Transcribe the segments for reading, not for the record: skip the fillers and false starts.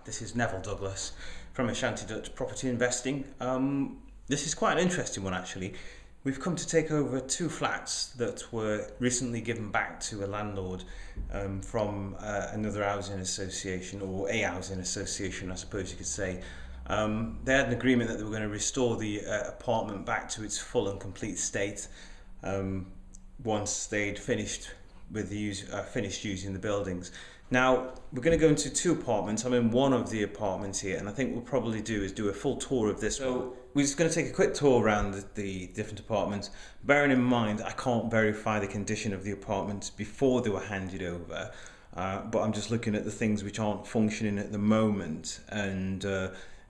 This is Neville Douglas from Ashanti Dutch Property Investing. This is quite an interesting one actually. We've come to take over 2 flats that were recently given back to a landlord from another housing association, or a housing association I suppose you could say. They had an agreement that they were going to restore the apartment back to its full and complete state once they'd finished with the finished using the buildings. Now we're going to go into 2 apartments. I'm in one of the apartments here, and I think what we'll probably do is do a full tour of this. So we're just going to take a quick tour around the different apartments, bearing in mind I can't verify the condition of the apartments before they were handed over, but I'm just looking at the things which aren't functioning at the moment, and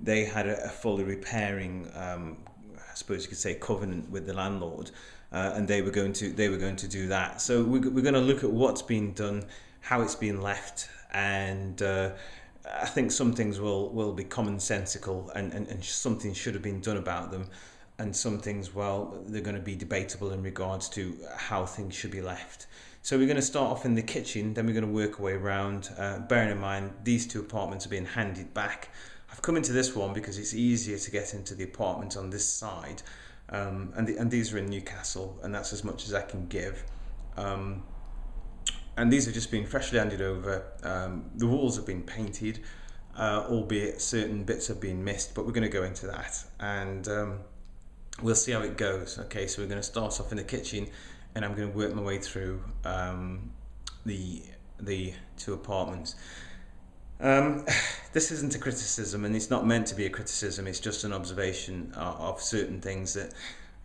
they had a fully repairing, I suppose you could say, covenant with the landlord, and they were going to do that. So we're going to look at what's been done, how it's been left, and I think some things will be commonsensical, and something should have been done about them, and some things, well, they're going to be debatable in regards to how things should be left. So we're going to start off in the kitchen, then we're going to work our way around, bearing in mind these 2 apartments are being handed back. I've come into this one because it's easier to get into the apartment on this side, and these are in Newcastle, and that's as much as I can give. And these have just been freshly handed over. The walls have been painted, albeit certain bits have been missed, but we're going to go into that, and we'll see how it goes. Okay, so we're going to start off in the kitchen, and I'm going to work my way through the 2 apartments. This isn't a criticism, and it's not meant to be a criticism. It's just an observation of certain things that,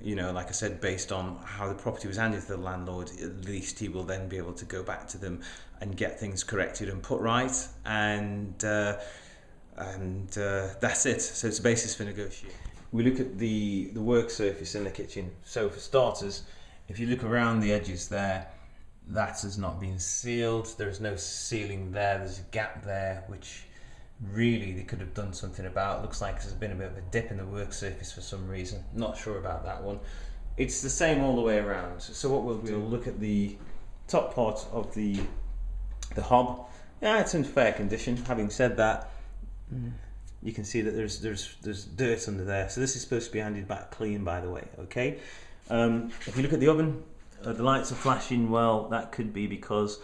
you know, like I said, based on how the property was handed to the landlord, at least he will then be able to go back to them and get things corrected and put right, and that's it. So it's a basis for negotiation. We look at the work surface in the kitchen. So for starters, if you look around the edges there, that has not been sealed. There's no ceiling there. There's a gap there, which really they could have done something about. It looks like there's been a bit of a dip in the work surface for some reason. Not sure about that one. It's the same all the way around. So what we'll do, we'll look at the top part of the hob. Yeah, it's in fair condition. Having said that, you can see that there's dirt under there. So this is supposed to be handed back clean, by the way. Okay. If you look at the oven, the lights are flashing. Well, that could be because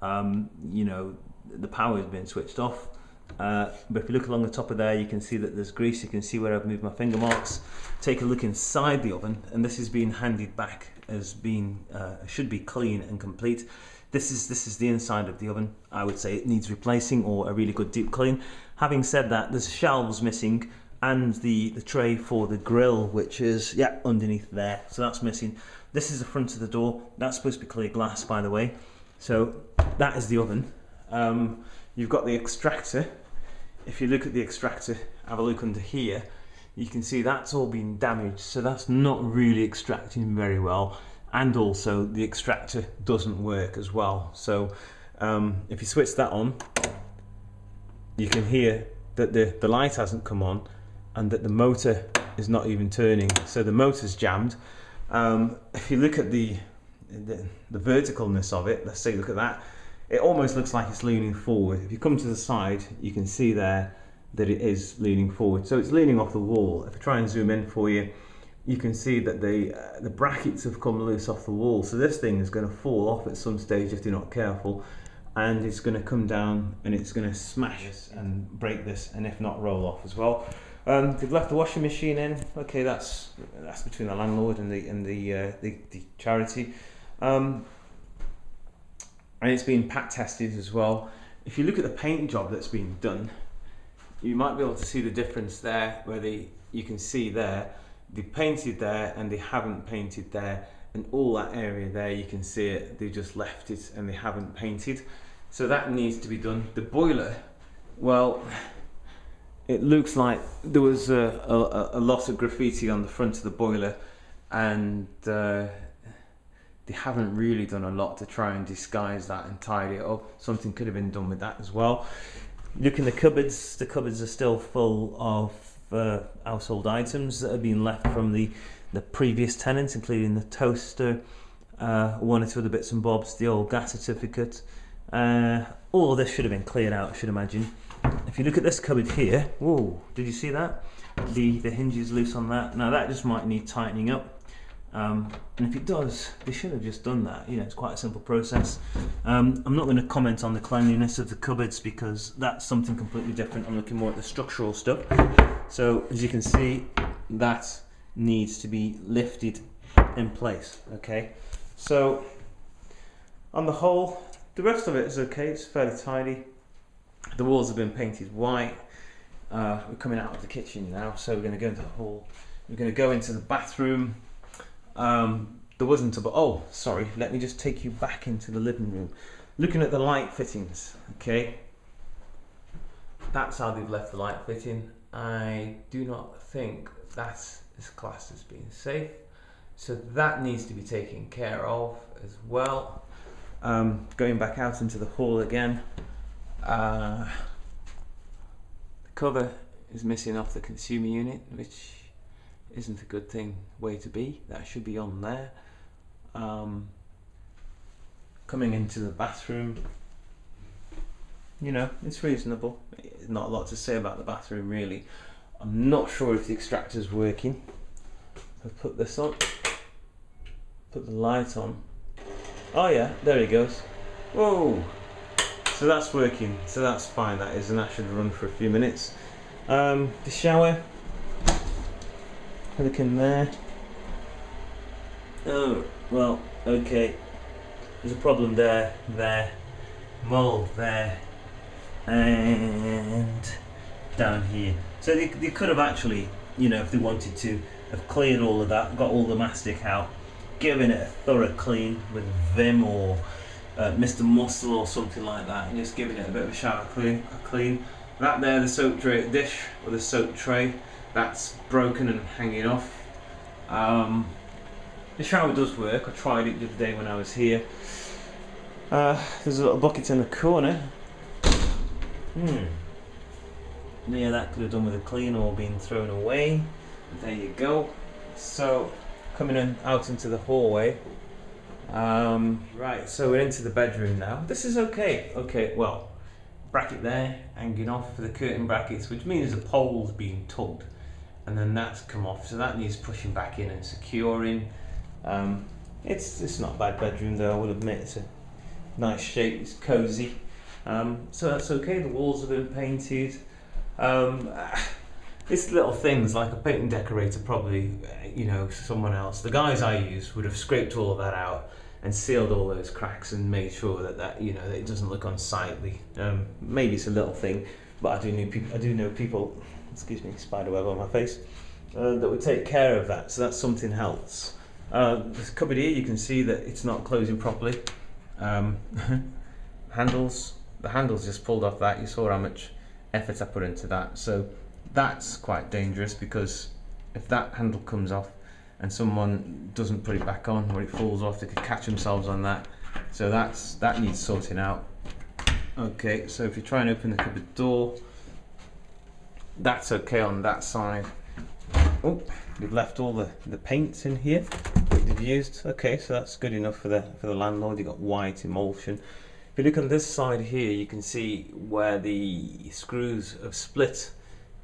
you know, the power has been switched off. But if you look along the top of there, you can see that there's grease. You can see where I've moved my finger marks. Take a look inside the oven, and this is being handed back as being should be clean and complete. This is the inside of the oven. I would say it needs replacing or a really good deep clean. Having said that, there's shelves missing, and the tray for the grill, which is underneath there, so that's missing. This is the front of the door. That's supposed to be clear glass, by the way. So that is the oven. You've got the extractor. If you look at the extractor, have a look under here, you can see that's all been damaged, so that's not really extracting very well, and also the extractor doesn't work as well. So if you switch that on, you can hear that the light hasn't come on, and that the motor is not even turning, so the motor's jammed. If you look at the verticalness of it, let's say look at that, it almost looks like it's leaning forward. If you come to the side, you can see there that it is leaning forward, so it's leaning off the wall. If I try and zoom in for you, you can see that the brackets have come loose off the wall, so this thing is going to fall off at some stage if they're not careful, and it's going to come down and it's going to smash this and break this, and if not, roll off as well. They've left the washing machine in. Okay, that's between the landlord and the charity, and it's been pack tested as well. If you look at the paint job that's been done, you might be able to see the difference there, where you can see there they painted there and they haven't painted there, and all that area there, you can see it, they just left it and they haven't painted, so that needs to be done. The boiler, well, it looks like there was a lot of graffiti on the front of the boiler, and they haven't really done a lot to try and disguise that and tidy it up. Something could have been done with that as well. Look in the cupboards are still full of household items that have been left from the previous tenants, including the toaster, one or two other bits and bobs, the old gas certificate. All of this should have been cleared out, I should imagine. if you look at this cupboard here, whoa, did you see that? The hinge is loose on that. Now that just might need tightening up. And if it does, they should have just done that. You know, it's quite a simple process. I'm not going to comment on the cleanliness of the cupboards because that's something completely different. I'm looking more at the structural stuff. So as you can see, that needs to be lifted in place. Okay, so on the whole, the rest of it is okay. It's fairly tidy. The walls have been painted white. We're coming out of the kitchen now, so we're going to go into the hall. We're going to go into the bathroom. There wasn't a, oh, sorry, let me just take you back into the living room. Looking at the light fittings, okay, that's how they've left the light fitting. I do not think that is classed as being safe, so that needs to be taken care of as well. Going back out into the hall again, the cover is missing off the consumer unit, which isn't a good way to be. That should be on there. Coming into the bathroom, you know, it's reasonable. Not a lot to say about the bathroom really. I'm not sure if the extractor's working. I'll put this on, put the light on. Oh yeah, there he goes. Whoa! So that's working, so that's fine, that is, and that should run for a few minutes. The shower, look in there. Oh, well, okay. There's a problem there, mould there, and down here. So they could have actually, you know, if they wanted to, have cleared all of that, got all the mastic out, given it a thorough clean with Vim or Mr. Muscle or something like that, and just giving it a bit of a shower clean. That there, the soap tray dish, or the soap tray, that's broken and hanging off. The shower does work. I tried it the other day when I was here. There's a little bucket in the corner. Yeah, that could have done with a clean or been thrown away. There you go. So coming in out into the hallway. Right, so we're into the bedroom now. This is okay. Okay, well, bracket there hanging off for the curtain brackets, which means the pole's being tugged, and then that's come off, so that needs pushing back in and securing. It's not a bad bedroom though, I will admit. It's a nice shape, it's cozy, so that's okay. The walls have been painted. It's little things like a painting decorator probably, you know, someone else, the guys I use would have scraped all of that out and sealed all those cracks and made sure that you know, that it doesn't look unsightly. Maybe it's a little thing, but I do know people, excuse me, spiderweb on my face, that would take care of that, so that's something else. This cupboard here, you can see that it's not closing properly. The handles just pulled off that. You saw how much effort I put into that, so that's quite dangerous, because if that handle comes off and someone doesn't put it back on, or it falls off, they could catch themselves on that, so that needs sorting out. Okay, so if you try and open the cupboard door, that's okay on that side. Oh, we've left all the paints in here that they've used. Okay, so that's good enough for the landlord. You've got white emulsion. If you look on this side here, you can see where the screws have split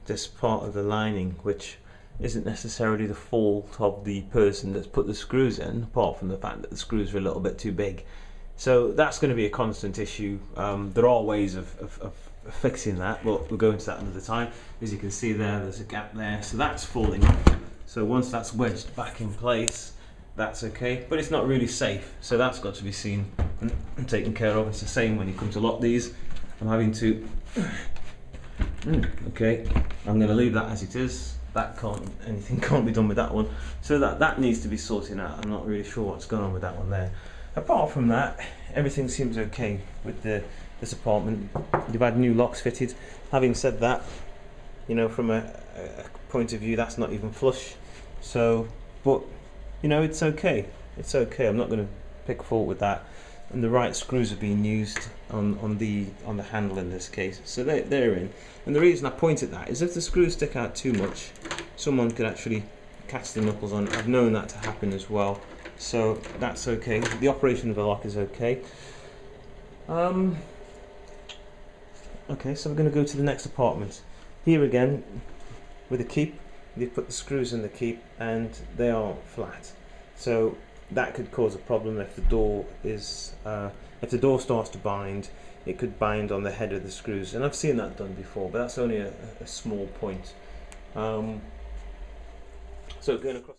this part of the lining, which isn't necessarily the fault of the person that's put the screws in, apart from the fact that the screws are a little bit too big. So that's going to be a constant issue. There are ways of fixing that, but we'll go into that another time. As you can see there's a gap there, so that's falling off. So once that's wedged back in place, that's okay, but it's not really safe, so that's got to be seen and taken care of. It's the same when you come to lock these. I'm having to okay, I'm going to leave that as it is. Anything can't be done with that one, so that needs to be sorted out. I'm not really sure what's going on with that one there. Apart from that, everything seems okay with this apartment. You've had new locks fitted. Having said that, you know, from a point of view, that's not even flush. So, but you know, it's okay. It's okay. I'm not going to pick fault with that. And the right screws are being used on the handle in this case, so they're in. And the reason I point at that is if the screws stick out too much, someone could actually catch the knuckles on. I've known that to happen as well, so that's okay. The operation of the lock is okay. Okay, so we're going to go to the next apartment. Here again, with the keep, you put the screws in the keep and they are flat. So that could cause a problem if the door starts to bind. It could bind on the head of the screws, and I've seen that done before, but that's only a small point. So going across.